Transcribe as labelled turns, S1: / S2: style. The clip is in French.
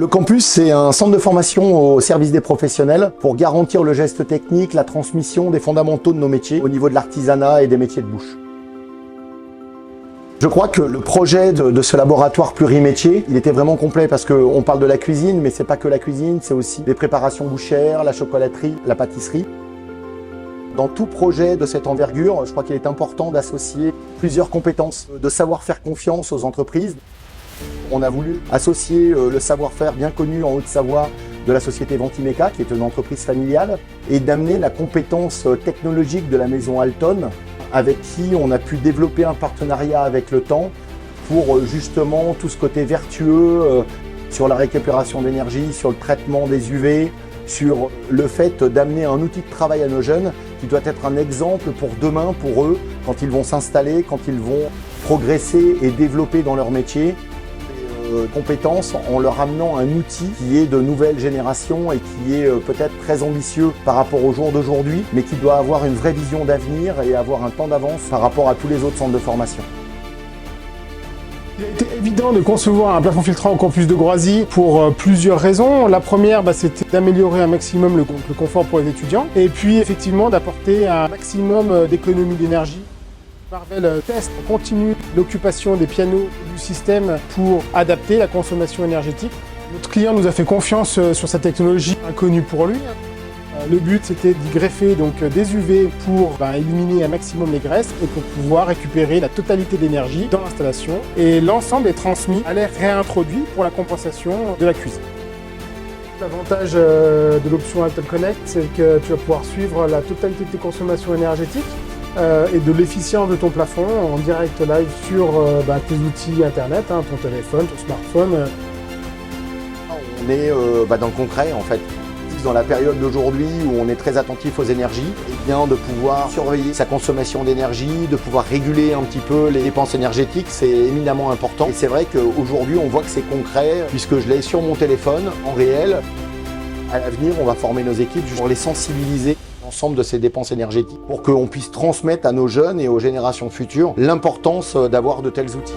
S1: Le campus, c'est un centre de formation au service des professionnels pour garantir le geste technique, la transmission des fondamentaux de nos métiers au niveau de l'artisanat et des métiers de bouche. Je crois que le projet de ce laboratoire plurimétier, il était vraiment complet parce qu'on parle de la cuisine, mais c'est pas que la cuisine, c'est aussi les préparations bouchères, la chocolaterie, la pâtisserie. Dans tout projet de cette envergure, je crois qu'il est important d'associer plusieurs compétences, de savoir faire confiance aux entreprises. On a voulu associer le savoir-faire bien connu en Haute-Savoie de la société Ventimeca, qui est une entreprise familiale, et d'amener la compétence technologique de la maison Alton, avec qui on a pu développer un partenariat avec le temps pour justement tout ce côté vertueux sur la récupération d'énergie, sur le traitement des UV, sur le fait d'amener un outil de travail à nos jeunes qui doit être un exemple pour demain, pour eux, quand ils vont s'installer, quand ils vont progresser et développer dans leur métier compétences en leur amenant un outil qui est de nouvelle génération et qui est peut-être très ambitieux par rapport au jour d'aujourd'hui, mais qui doit avoir une vraie vision d'avenir et avoir un temps d'avance par rapport à tous les autres centres de formation.
S2: Il a été évident de concevoir un plafond filtrant au campus de Groisy pour plusieurs raisons. La première, c'était d'améliorer un maximum le confort pour les étudiants et puis effectivement d'apporter un maximum d'économie d'énergie. Marvel teste en continu l'occupation des pianos du système pour adapter la consommation énergétique. Notre client nous a fait confiance sur cette technologie inconnue pour lui. Le but c'était d'y greffer donc des UV pour éliminer un maximum les graisses et pour pouvoir récupérer la totalité de l'énergie dans l'installation. Et l'ensemble est transmis à l'air réintroduit pour la compensation de la cuisine. L'avantage de l'option Alton Connect, c'est que tu vas pouvoir suivre la totalité de tes consommations énergétiques et de l'efficience de ton plafond en direct live sur tes outils internet, ton téléphone, ton smartphone.
S1: On est dans le concret en fait. Dans la période d'aujourd'hui où on est très attentif aux énergies, et bien de pouvoir surveiller sa consommation d'énergie, de pouvoir réguler un petit peu les dépenses énergétiques, c'est éminemment important. Et c'est vrai qu'aujourd'hui on voit que c'est concret puisque je l'ai sur mon téléphone en réel. À l'avenir, on va former nos équipes juste pour les sensibiliser à l'ensemble de ces dépenses énergétiques pour qu'on puisse transmettre à nos jeunes et aux générations futures l'importance d'avoir de tels outils.